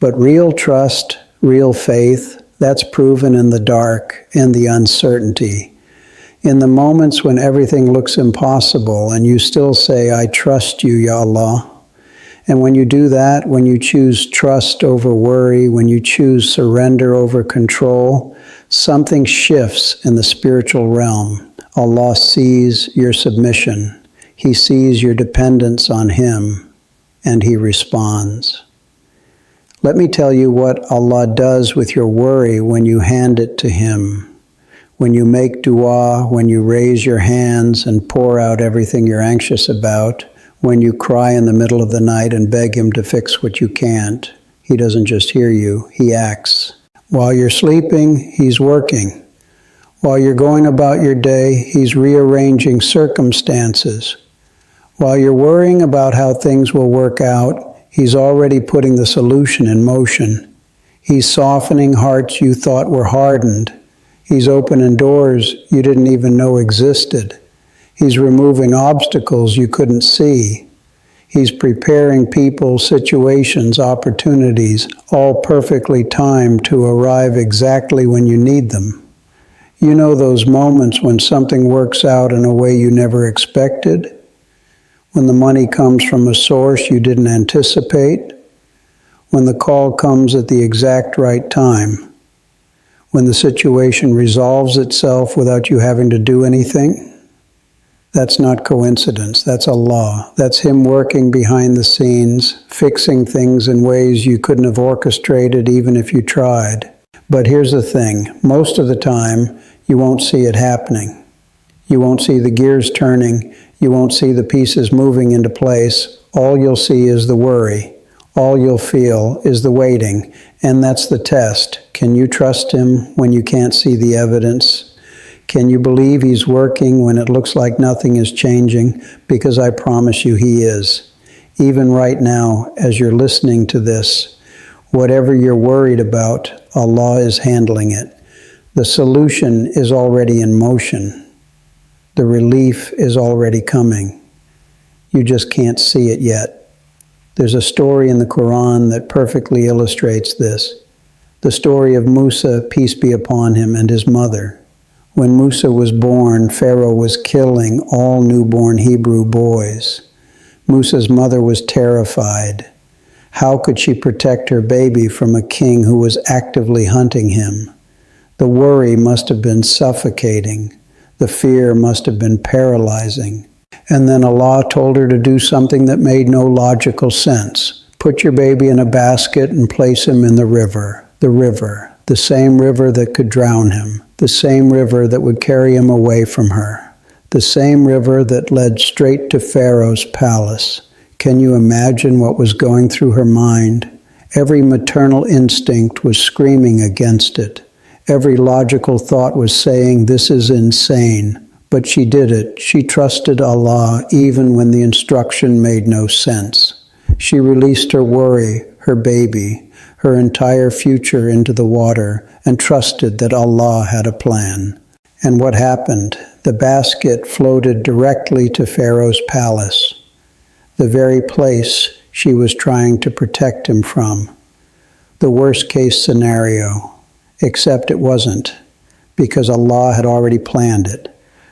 But real trust, real faith, that's proven in the dark and the uncertainty. In the moments when everything looks impossible and you still say, I trust you, Ya Allah. And when you do that, when you choose trust over worry, when you choose surrender over control, something shifts in the spiritual realm. Allah sees your submission. He sees your dependence on Him, and He responds. Let me tell you what Allah does with your worry when you hand it to Him. When you make dua, when you raise your hands and pour out everything you're anxious about, when you cry in the middle of the night and beg Him to fix what you can't, He doesn't just hear you, He acts. While you're sleeping, He's working. While you're going about your day, He's rearranging circumstances. While you're worrying about how things will work out, He's already putting the solution in motion. He's softening hearts you thought were hardened. He's opening doors you didn't even know existed. He's removing obstacles you couldn't see. He's preparing people, situations, opportunities, all perfectly timed to arrive exactly when you need them. You know those moments when something works out in a way you never expected? When the money comes from a source you didn't anticipate? When the call comes at the exact right time? When the situation resolves itself without you having to do anything? That's not coincidence, that's Allah. That's Him working behind the scenes, fixing things in ways you couldn't have orchestrated even if you tried. But here's the thing, most of the time you won't see it happening. You won't see the gears turning, you won't see the pieces moving into place. All you'll see is the worry. All you'll feel is the waiting, and that's the test. Can you trust Him when you can't see the evidence? Can you believe He's working when it looks like nothing is changing? Because I promise you He is. Even right now, as you're listening to this, whatever you're worried about, Allah is handling it. The solution is already in motion. The relief is already coming. You just can't see it yet. There's a story in the Qur'an that perfectly illustrates this. The story of Musa, peace be upon him, and his mother. When Musa was born, Pharaoh was killing all newborn Hebrew boys. Musa's mother was terrified. How could she protect her baby from a king who was actively hunting him? The worry must have been suffocating. The fear must have been paralyzing. And then Allah told her to do something that made no logical sense. Put your baby in a basket and place him in the river, the same river that could drown him, the same river that would carry him away from her, the same river that led straight to Pharaoh's palace. Can you imagine what was going through her mind? Every maternal instinct was screaming against it. Every logical thought was saying, this is insane. But she did it. She trusted Allah even when the instruction made no sense. She released her worry, her baby, her entire future into the water and trusted that Allah had a plan. And what happened? The basket floated directly to Pharaoh's palace, the very place she was trying to protect him from. The worst case scenario, except it wasn't, because Allah had already planned it.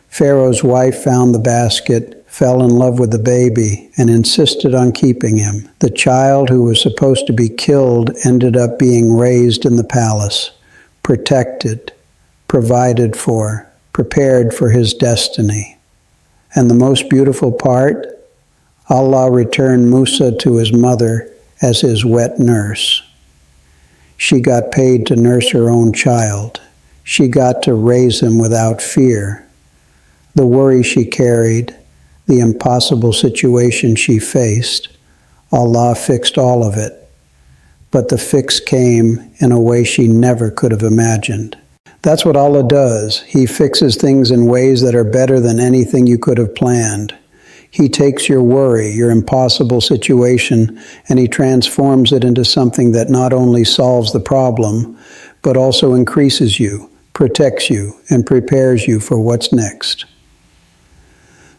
Pharaoh's wife found the basket, fell in love with the baby, and insisted on keeping him. The child who was supposed to be killed ended up being raised in the palace, protected, provided for, prepared for his destiny. And the most beautiful part, Allah returned Musa to his mother as his wet nurse. She got paid to nurse her own child. She got to raise him without fear. The worry she carried, the impossible situation she faced, Allah fixed all of it. But the fix came in a way she never could have imagined. That's what Allah does. He fixes things in ways that are better than anything you could have planned. He takes your worry, your impossible situation, and He transforms it into something that not only solves the problem, but also increases you, protects you, and prepares you for what's next.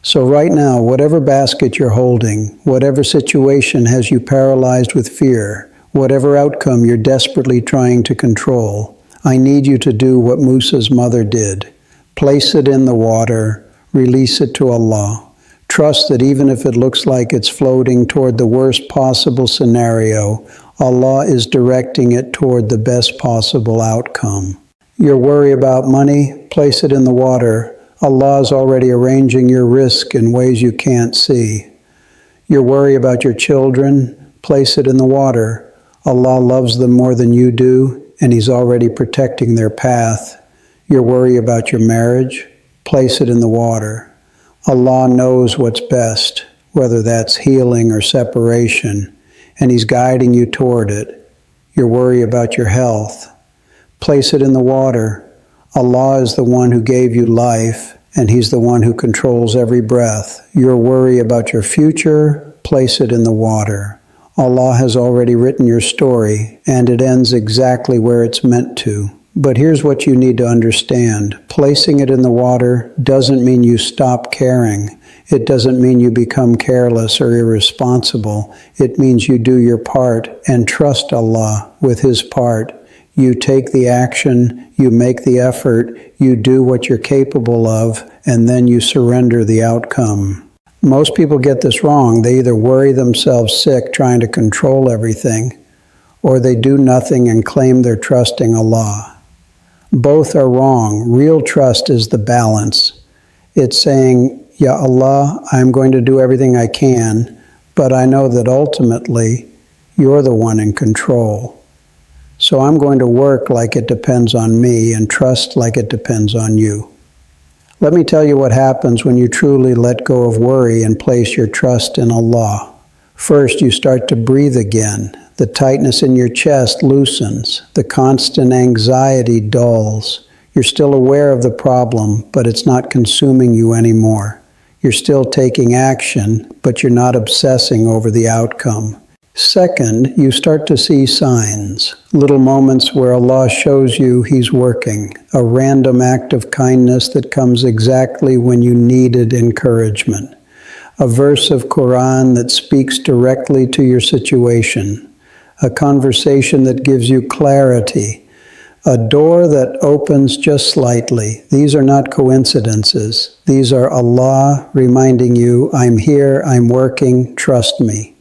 So right now, whatever basket you're holding, whatever situation has you paralyzed with fear, Whatever outcome you're desperately trying to control, I need you to do what Musa's mother did. Place it in the water, release it to Allah. Trust that even if it looks like it's floating toward the worst possible scenario, Allah is directing it toward the best possible outcome. Your worry about money, place it in the water. Allah is already arranging your risk in ways you can't see. Your worry about your children, place it in the water. Allah loves them more than you do, and He's already protecting their path. Your worry about your marriage, place it in the water. Allah knows what's best, whether that's healing or separation, and He's guiding you toward it. Your worry about your health, place it in the water. Allah is the one who gave you life, and He's the one who controls every breath. Your worry about your future, place it in the water. Allah has already written your story, and it ends exactly where it's meant to. But here's what you need to understand. Placing it in the water doesn't mean you stop caring. It doesn't mean you become careless or irresponsible. It means you do your part and trust Allah with His part. You take the action, you make the effort, you do what you're capable of, and then you surrender the outcome. Most people get this wrong. They either worry themselves sick trying to control everything, or they do nothing and claim they're trusting Allah. Both are wrong. Real trust is the balance. It's saying, Ya Allah, I'm going to do everything I can, but I know that ultimately you're the one in control. So I'm going to work like it depends on me and trust like it depends on you. Let me tell you what happens when you truly let go of worry and place your trust in Allah. First, you start to breathe again. The tightness in your chest loosens. The constant anxiety dulls. You're still aware of the problem, but it's not consuming you anymore. You're still taking action, but you're not obsessing over the outcome. Second, you start to see signs, little moments where Allah shows you He's working, a random act of kindness that comes exactly when you needed encouragement, a verse of Qur'an that speaks directly to your situation, a conversation that gives you clarity, a door that opens just slightly. These are not coincidences. These are Allah reminding you, I'm here, I'm working, trust me.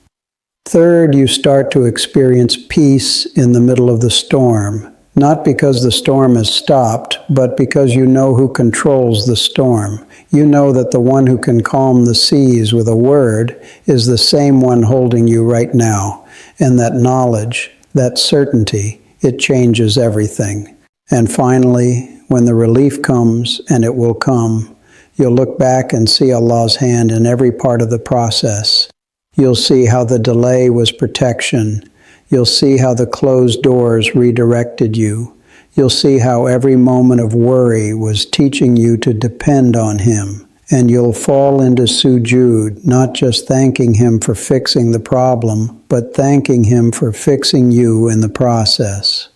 Third, you start to experience peace in the middle of the storm, not because the storm has stopped, but because you know who controls the storm. You know that the one who can calm the seas with a word is the same one holding you right now. And that knowledge, that certainty, it changes everything. And finally, when the relief comes, and it will come, you'll look back and see Allah's hand in every part of the process. You'll see how the delay was protection. You'll see how the closed doors redirected you. You'll see how every moment of worry was teaching you to depend on Him. And you'll fall into sujood, not just thanking Him for fixing the problem, but thanking Him for fixing you in the process.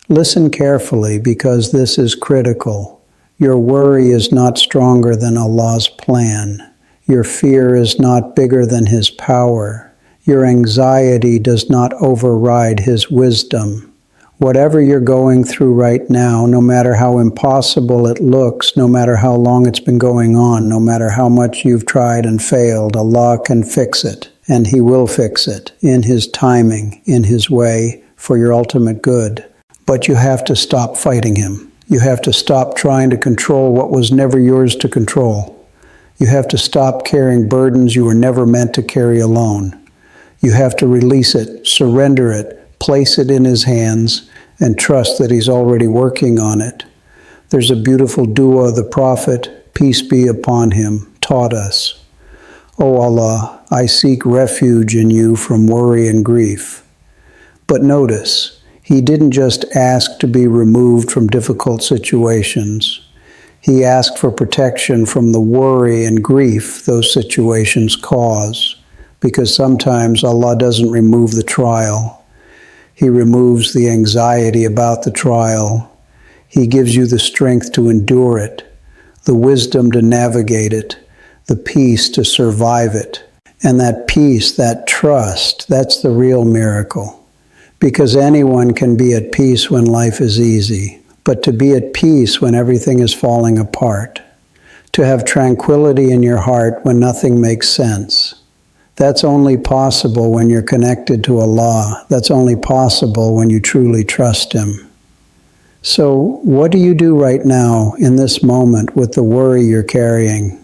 Listen carefully, because this is critical. Your worry is not stronger than Allah's plan. Your fear is not bigger than His power. Your anxiety does not override His wisdom. Whatever you're going through right now, no matter how impossible it looks, no matter how long it's been going on, no matter how much you've tried and failed, Allah can fix it, and He will fix it in His timing, in His way, for your ultimate good. But you have to stop fighting Him. You have to stop trying to control what was never yours to control. You have to stop carrying burdens you were never meant to carry alone. You have to release it, surrender it, place it in His hands, and trust that He's already working on it. There's a beautiful dua the Prophet, peace be upon him, taught us. O Allah, I seek refuge in you from worry and grief. But notice, he didn't just ask to be removed from difficult situations. He asked for protection from the worry and grief those situations cause, because sometimes Allah doesn't remove the trial. He removes the anxiety about the trial. He gives you the strength to endure it, the wisdom to navigate it, the peace to survive it. And that peace, that trust, that's the real miracle. because anyone can be at peace when life is easy, but to be at peace when everything is falling apart, to have tranquility in your heart when nothing makes sense, that's only possible when you're connected to Allah. That's only possible when you truly trust Him. So, what do you do right now in this moment with the worry you're carrying?